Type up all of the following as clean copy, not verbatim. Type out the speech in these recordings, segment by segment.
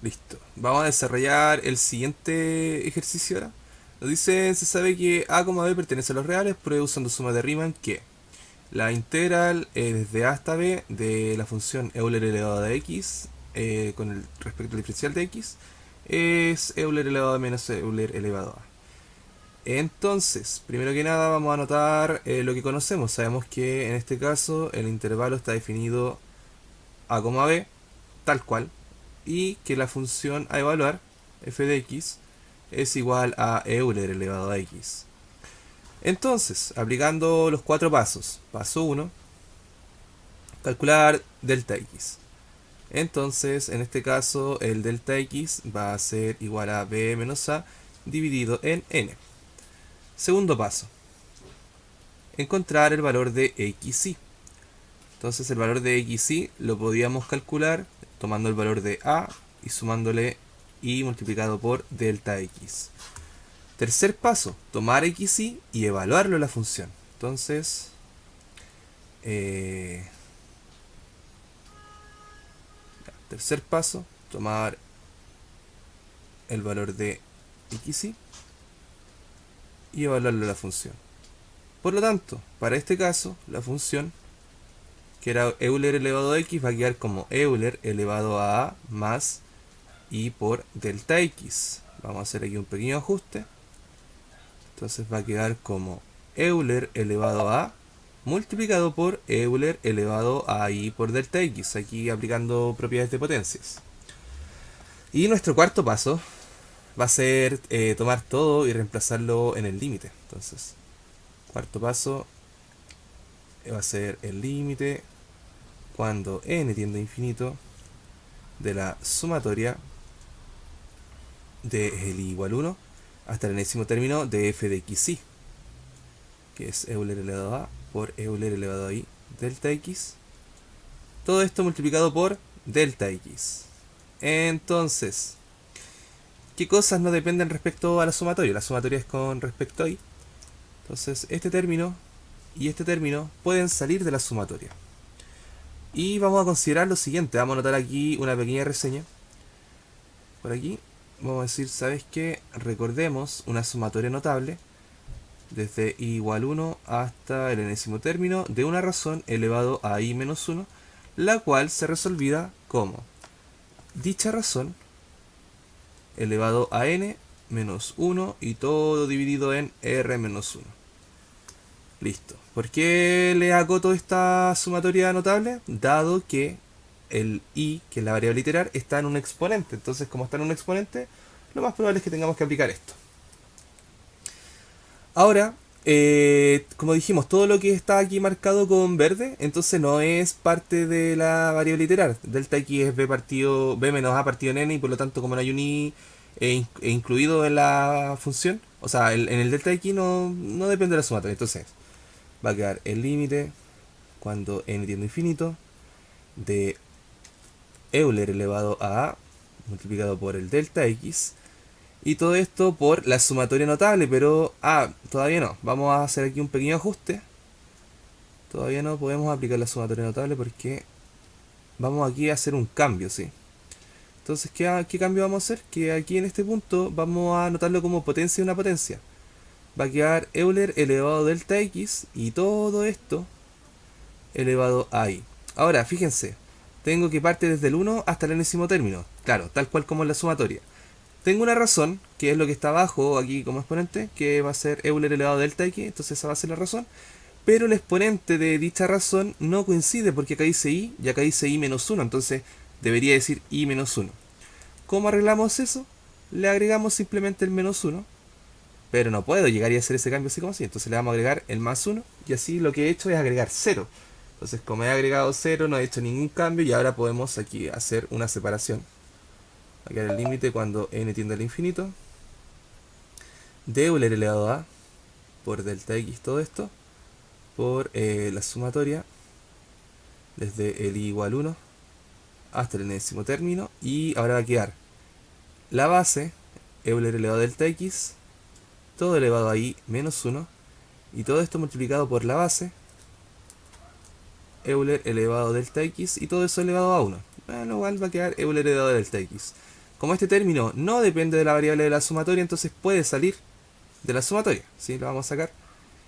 Listo. Vamos a desarrollar el siguiente ejercicio ahora. Nos dice, se sabe que A, B pertenece a los reales, pruebe usando suma de Riemann que la integral desde A hasta B de la función Euler elevado a x con el respecto al diferencial de x es Euler elevado a menos Euler elevado a. Entonces, primero que nada vamos a anotar lo que conocemos. Sabemos que en este caso el intervalo está definido A, B, tal cual, y que la función a evaluar, f de x, es igual a Euler elevado a x. Entonces, aplicando los cuatro pasos. Paso uno, calcular delta x. Entonces, en este caso, el delta x va a ser igual a b menos a dividido en n. Segundo paso, encontrar el valor de xy. Entonces, el valor de xy lo podíamos calcular tomando el valor de a y sumándole y multiplicado por delta x. Tercer paso, tomar xy y evaluarlo en la función. Entonces, tercer paso, tomar el valor de xy y evaluarlo en la función. Por lo tanto, para este caso, la función, que era Euler elevado a x, va a quedar como Euler elevado a más y por delta x. Vamos a hacer aquí un pequeño ajuste. Entonces va a quedar como Euler elevado a multiplicado por Euler elevado a i por delta x, aquí aplicando propiedades de potencias. Y nuestro cuarto paso va a ser tomar todo y reemplazarlo en el límite. Entonces, cuarto paso va a ser el límite cuando n tiende a infinito de la sumatoria de el i igual 1 hasta el enésimo término de f de xy, que es Euler elevado a por Euler elevado a i delta x. Todo esto multiplicado por delta x. Entonces, ¿qué cosas no dependen respecto a la sumatoria? La sumatoria es con respecto a i. Entonces, este término y este término pueden salir de la sumatoria. Y vamos a considerar lo siguiente. Vamos a anotar aquí una pequeña reseña. Por aquí vamos a decir, ¿sabes qué? Recordemos una sumatoria notable desde i igual 1 hasta el enésimo término de una razón elevado a i menos 1, la cual se resolvía como dicha razón elevado a n menos 1 y todo dividido en r menos 1. Listo. ¿Por qué le acoto esta sumatoria notable? Dado que el i, que es la variable iterar, está en un exponente. Entonces, como está en un exponente, lo más probable es que tengamos que aplicar esto. Ahora, como dijimos, todo lo que está aquí marcado con verde, entonces no es parte de la variable iterar. Delta x es b menos a partido en n, y por lo tanto, como no hay un i incluido en la función, o sea, en el delta x no depende de la sumatoria. Entonces, va a quedar el límite cuando n tiende a infinito de Euler elevado a multiplicado por el delta x, y todo esto por la sumatoria notable, pero todavía no. Vamos a hacer aquí un pequeño ajuste. Todavía no podemos aplicar la sumatoria notable porque vamos aquí a hacer un cambio, ¿sí? Entonces, ¿qué cambio vamos a hacer? Que aquí en este punto vamos a anotarlo como potencia de una potencia. Va a quedar Euler elevado a delta x y todo esto elevado a i. Ahora, fíjense, tengo que parte desde el 1 hasta el enésimo término. Claro, tal cual como en la sumatoria. Tengo una razón, que es lo que está abajo aquí como exponente, que va a ser Euler elevado a delta x, entonces esa va a ser la razón. Pero el exponente de dicha razón no coincide porque acá dice i y acá dice i menos 1, entonces debería decir i menos 1. ¿Cómo arreglamos eso? Le agregamos simplemente el menos 1, pero no puedo llegar y hacer ese cambio así como así, entonces le vamos a agregar el más 1 y así lo que he hecho es agregar 0. Entonces, como he agregado 0, no he hecho ningún cambio y ahora podemos aquí hacer una separación. Aquí el límite cuando n tiende al infinito de Euler elevado a por delta x, todo esto por la sumatoria desde el i igual 1 hasta el enésimo término, y ahora va a quedar la base Euler elevado a delta x todo elevado a i menos 1 y todo esto multiplicado por la base Euler elevado a delta x y todo eso elevado a 1. Lo cual va a quedar Euler elevado a delta x. Como este término no depende de la variable de la sumatoria, entonces puede salir de la sumatoria, ¿sí? Lo vamos a sacar.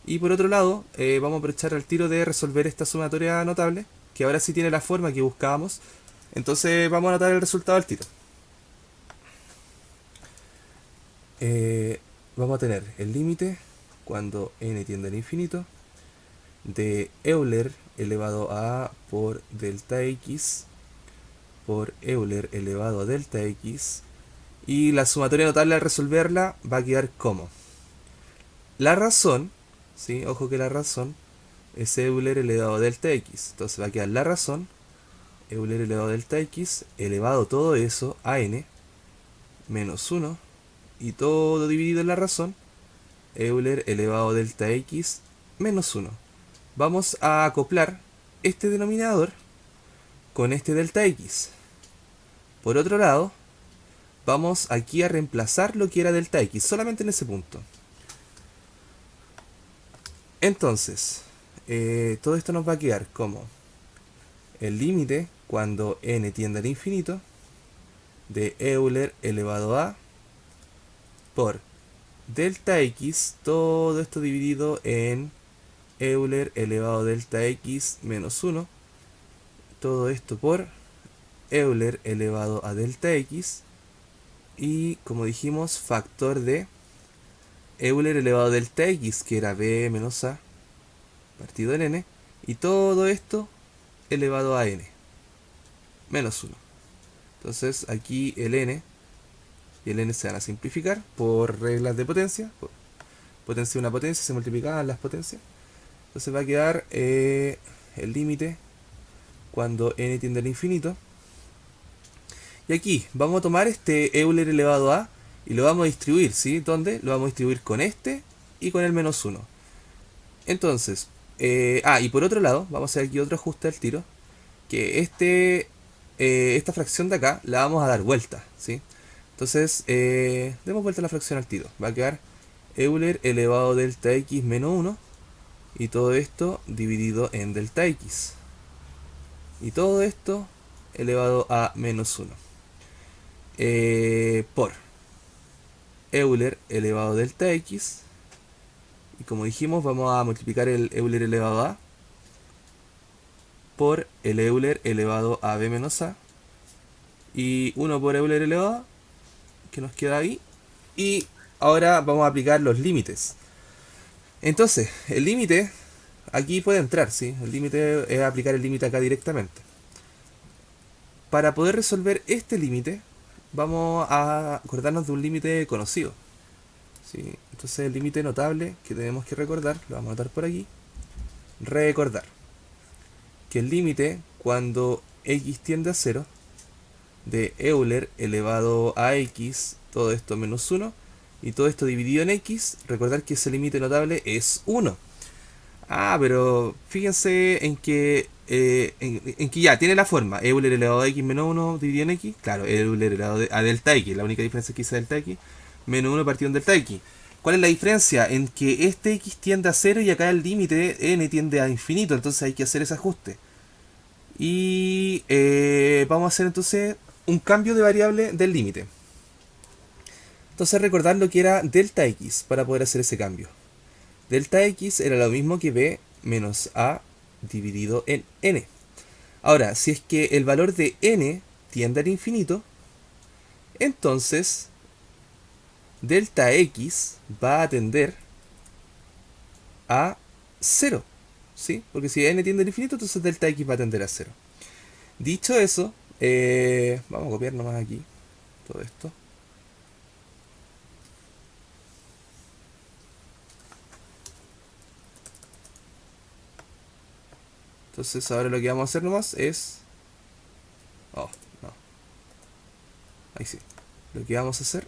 Y por otro lado, vamos a aprovechar al tiro de resolver esta sumatoria notable, que ahora sí tiene la forma que buscábamos. Entonces vamos a anotar el resultado al tiro. Vamos a tener el límite cuando n tiende al infinito de Euler elevado a A por delta x por Euler elevado a delta x, y la sumatoria notable al resolverla va a quedar como la razón, ¿sí? Ojo que la razón es Euler elevado a delta x, entonces va a quedar la razón Euler elevado a delta x elevado todo eso a n menos 1 y todo dividido en la razón Euler elevado a delta x menos 1. Vamos a acoplar este denominador con este delta x. Por otro lado, vamos aquí a reemplazar lo que era delta x, solamente en ese punto. Entonces, todo esto nos va a quedar como el límite cuando n tiende al infinito de Euler elevado a por delta x, todo esto dividido en Euler elevado a delta x menos 1, todo esto por Euler elevado a delta x, y como dijimos, factor de Euler elevado a delta x, que era b menos a partido en n, y todo esto elevado a n menos 1. Entonces aquí el n y el n se van a simplificar por reglas de potencia. Por potencia de una potencia se multiplicaban las potencias. Entonces va a quedar el límite cuando n tiende al infinito. Y aquí vamos a tomar este Euler elevado a y lo vamos a distribuir, ¿sí? ¿Dónde? Lo vamos a distribuir con este y con el menos 1. Entonces, y por otro lado, vamos a hacer aquí otro ajuste al tiro, que esta fracción de acá la vamos a dar vuelta, ¿sí? Entonces, demos vuelta a la fracción al tiro. Va a quedar Euler elevado a delta x menos 1 y todo esto dividido en delta x. Y todo esto elevado a menos 1. Por Euler elevado a delta x. Y como dijimos, vamos a multiplicar el Euler elevado a por el Euler elevado a b menos a. Y 1 por Euler elevado a, que nos queda ahí. Y ahora vamos a aplicar los límites. Entonces, el límite aquí puede entrar, ¿sí? El límite es aplicar el límite acá directamente. Para poder resolver este límite, vamos a acordarnos de un límite conocido, ¿sí? Entonces el límite notable que tenemos que recordar, lo vamos a anotar por aquí. Recordar que el límite cuando x tiende a 0 de Euler elevado a x, todo esto menos 1, y todo esto dividido en x, recordar que ese límite notable es 1. Pero fíjense en que ya tiene la forma Euler elevado a x menos 1 dividido en x. Claro, Euler elevado a delta x, la única diferencia es que hice delta x menos 1 partido en delta x. ¿Cuál es la diferencia? En que este x tiende a 0 y acá el límite n tiende a infinito, entonces hay que hacer ese ajuste. Y vamos a hacer entonces un cambio de variable del límite. Entonces recordar lo que era delta x para poder hacer ese cambio. Delta x era lo mismo que b menos a dividido en n. Ahora, si es que el valor de n tiende al infinito, entonces delta x va a tender a 0, ¿sí? Porque si n tiende al infinito, entonces delta x va a tender a 0. Dicho eso, vamos a copiar nomás aquí todo esto. Entonces ahora lo que vamos a hacer nomás es... Oh, no. Ahí sí. Lo que vamos a hacer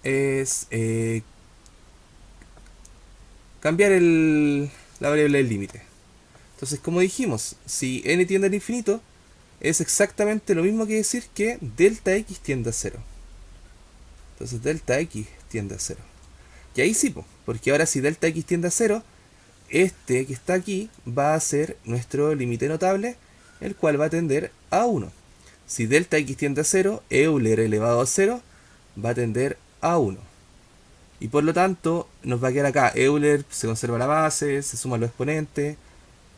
es cambiar la variable del límite. Entonces, como dijimos, si n tiende al infinito, es exactamente lo mismo que decir que delta x tiende a 0. Entonces delta x tiende a 0. Y ahí sí, porque ahora si delta x tiende a 0, este que está aquí va a ser nuestro límite notable, el cual va a tender a 1. Si delta x tiende a 0, Euler elevado a 0 va a tender a 1. Y por lo tanto, nos va a quedar acá Euler, se conserva la base, se suman los exponentes,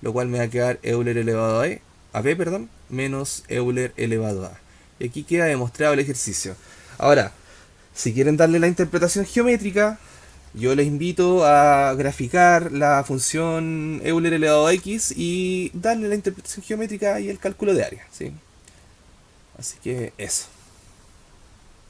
lo cual me va a quedar Euler elevado a b, perdón, menos Euler elevado a. Y aquí queda demostrado el ejercicio. Ahora, si quieren darle la interpretación geométrica, yo les invito a graficar la función Euler elevado a x y darle la interpretación geométrica y el cálculo de área, ¿sí? Así que eso.